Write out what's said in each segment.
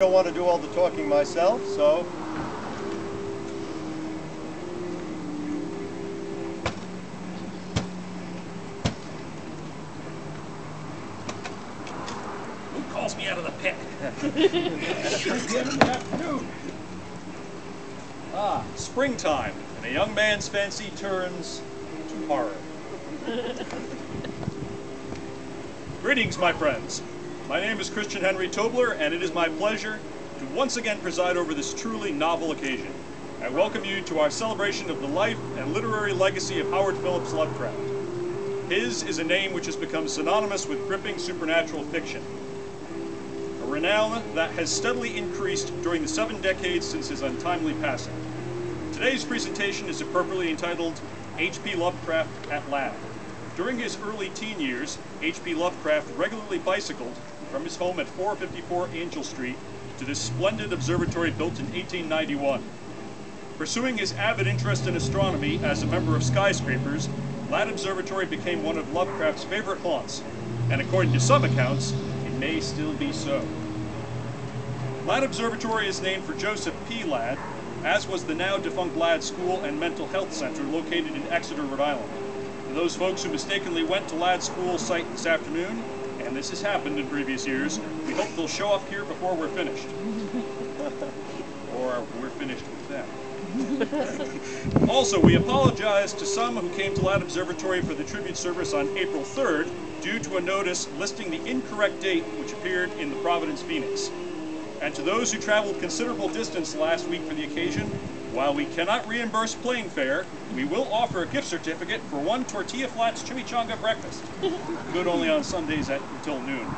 I don't want to do all the talking myself, so who calls me out of the pit? Springtime, and a young man's fancy turns to horror. Greetings, my friends. My name is Christian Henry Tobler, and it is my pleasure to once again preside over this truly novel occasion. I welcome you to our celebration of the life and literary legacy of Howard Phillips Lovecraft. His is a name which has become synonymous with gripping supernatural fiction, a renown that has steadily increased during the 7 decades since his untimely passing. Today's presentation is appropriately entitled H.P. Lovecraft at Lab. During his early teen years, H.P. Lovecraft regularly bicycled from his home at 454 Angel Street to this splendid observatory built in 1891. Pursuing his avid interest in astronomy as a member of skyscrapers, Ladd Observatory became one of Lovecraft's favorite haunts, and according to some accounts, it may still be so. Ladd Observatory is named for Joseph P. Ladd, as was the now defunct Ladd School and Mental Health Center located in Exeter, Rhode Island. For those folks who mistakenly went to Ladd School site this afternoon, and this has happened in previous years, we hope they'll show up here before we're finished. Or we're finished with them. Also, we apologize to some who came to Ladd Observatory for the tribute service on April 3rd due to a notice listing the incorrect date which appeared in the Providence Phoenix. And to those who traveled considerable distance last week for the occasion, while we cannot reimburse plane fare, we will offer a gift certificate for 1 Tortilla Flats chimichanga breakfast. Good only on Sundays until noon.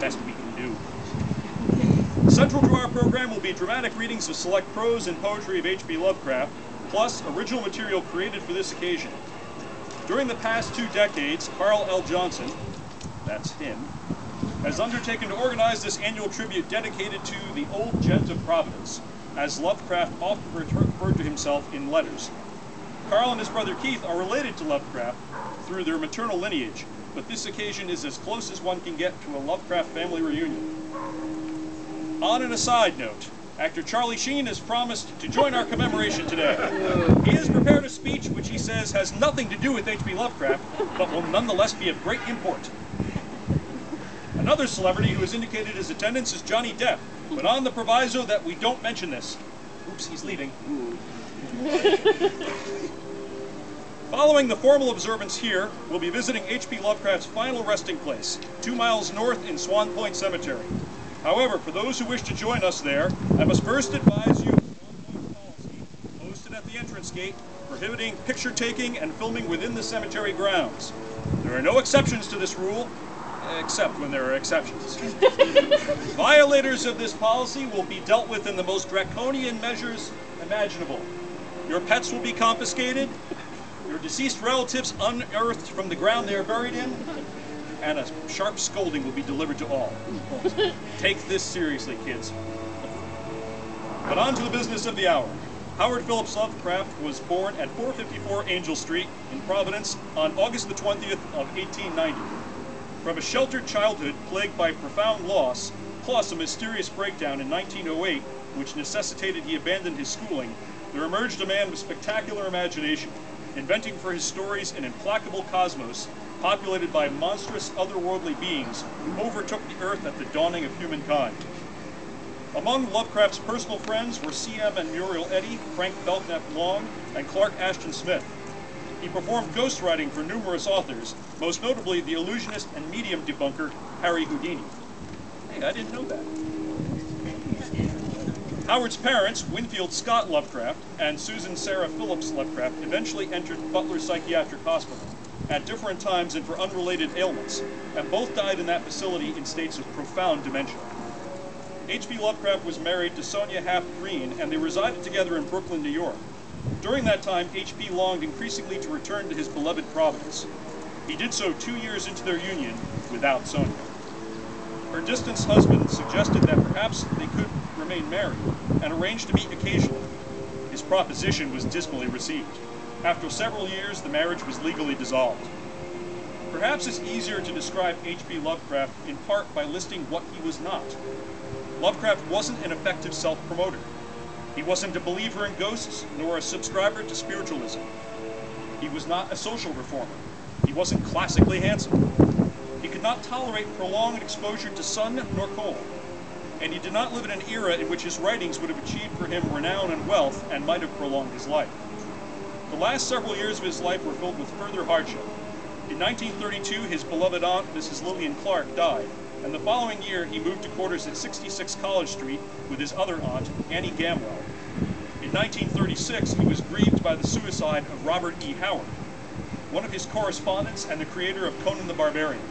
Best we can do. Central to our program will be dramatic readings of select prose and poetry of H.P. Lovecraft, plus original material created for this occasion. During the past 2 decades, Carl L. Johnson, that's him, has undertaken to organize this annual tribute dedicated to the old gent of Providence, as Lovecraft often referred to himself in letters. Carl and his brother Keith are related to Lovecraft through their maternal lineage, but this occasion is as close as one can get to a Lovecraft family reunion. On an aside note, actor Charlie Sheen has promised to join our commemoration today. He has prepared a speech which he says has nothing to do with H.P. Lovecraft, but will nonetheless be of great import. Another celebrity who has indicated his attendance is Johnny Depp, but on the proviso that we don't mention this. Oops, he's leaving. Following the formal observance here, we'll be visiting H.P. Lovecraft's final resting place, 2 miles north in Swan Point Cemetery. However, for those who wish to join us there, I must first advise you of the Swan Point policy posted at the entrance gate prohibiting picture taking and filming within the cemetery grounds. There are no exceptions to this rule, except when there are exceptions. Violators of this policy will be dealt with in the most draconian measures imaginable. Your pets will be confiscated, your deceased relatives unearthed from the ground they are buried in, and a sharp scolding will be delivered to all. Take this seriously, kids. But on to the business of the hour. Howard Phillips Lovecraft was born at 454 Angel Street in Providence on August the 20th of 1890. From a sheltered childhood plagued by profound loss, plus a mysterious breakdown in 1908, which necessitated he abandon his schooling, there emerged a man with spectacular imagination, inventing for his stories an implacable cosmos populated by monstrous otherworldly beings who overtook the earth at the dawning of humankind. Among Lovecraft's personal friends were C.M. and Muriel Eddy, Frank Belknap Long, and Clark Ashton Smith. He performed ghostwriting for numerous authors, most notably the illusionist and medium debunker Harry Houdini. Hey, I didn't know that. Howard's parents, Winfield Scott Lovecraft and Susan Sarah Phillips Lovecraft, eventually entered Butler Psychiatric Hospital at different times and for unrelated ailments, and both died in that facility in states of profound dementia. H.P. Lovecraft was married to Sonia Haft Green, and they resided together in Brooklyn, New York. During that time, H.P. longed increasingly to return to his beloved Providence. He did so 2 years into their union without Sonia. Her distanced husband suggested that perhaps they could remain married and arranged to meet occasionally. His proposition was dismally received. After several years, the marriage was legally dissolved. Perhaps it's easier to describe H.P. Lovecraft in part by listing what he was not. Lovecraft wasn't an effective self-promoter. He wasn't a believer in ghosts, nor a subscriber to spiritualism. He was not a social reformer. He wasn't classically handsome. He could not tolerate prolonged exposure to sun nor cold. And he did not live in an era in which his writings would have achieved for him renown and wealth and might have prolonged his life. The last several years of his life were filled with further hardship. In 1932, his beloved aunt, Mrs. Lillian Clark, died, and the following year he moved to quarters at 66 College Street with his other aunt, Annie Gamwell. In 1936, he was grieved by the suicide of Robert E. Howard, one of his correspondents and the creator of Conan the Barbarian.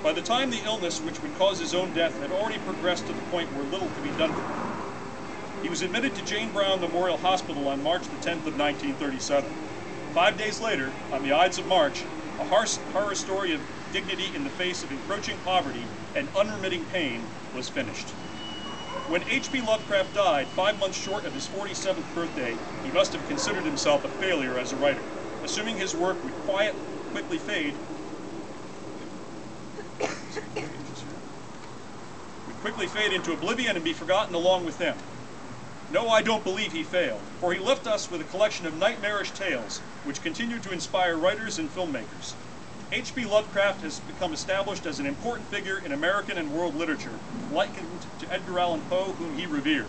By the time the illness, which would cause his own death, had already progressed to the point where little could be done for him. He was admitted to Jane Brown Memorial Hospital on March the 10th of 1937. 5 days later, on the Ides of March, a horror story of dignity in the face of encroaching poverty and unremitting pain was finished. When H.P. Lovecraft died 5 months short of his 47th birthday, he must have considered himself a failure as a writer, assuming his work would quickly fade into oblivion and be forgotten along with him. No, I don't believe he failed, for he left us with a collection of nightmarish tales which continue to inspire writers and filmmakers. H.P. Lovecraft has become established as an important figure in American and world literature, likened to Edgar Allan Poe, whom he revered.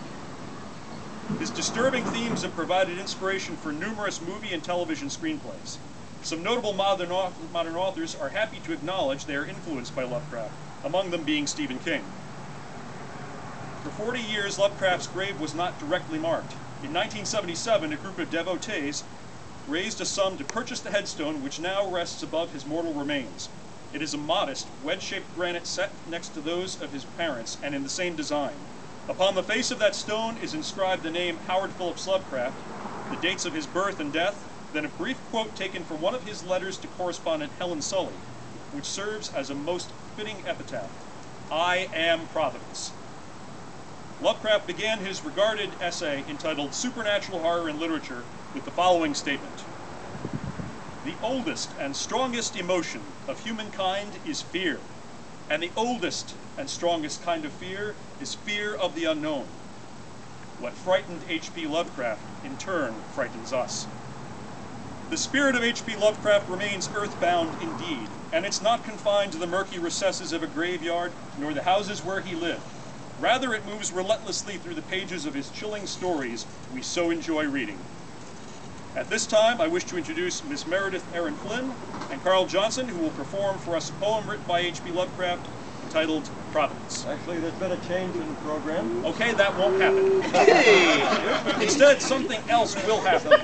His disturbing themes have provided inspiration for numerous movie and television screenplays. Some notable modern authors are happy to acknowledge they are influenced by Lovecraft, among them being Stephen King. For 40 years, Lovecraft's grave was not directly marked. In 1977, a group of devotees raised a sum to purchase the headstone, which now rests above his mortal remains. It is a modest, wedge-shaped granite set next to those of his parents and in the same design. Upon the face of that stone is inscribed the name Howard Phillips Lovecraft, the dates of his birth and death, then a brief quote taken from one of his letters to correspondent Helen Sully, which serves as a most fitting epitaph: "I am Providence." Lovecraft began his regarded essay entitled Supernatural Horror in Literature with the following statement: "The oldest and strongest emotion of humankind is fear, and the oldest and strongest kind of fear is fear of the unknown. What frightened H.P. Lovecraft, in turn, frightens us." The spirit of H.P. Lovecraft remains earthbound indeed, and it's not confined to the murky recesses of a graveyard, nor the houses where he lived. Rather, it moves relentlessly through the pages of his chilling stories we so enjoy reading. At this time, I wish to introduce Miss Meredith Erin Flynn and Carl Johnson, who will perform for us a poem written by H.P. Lovecraft entitled Providence. Actually, there's been a change in the program. Okay, that won't happen. Instead, something else will happen.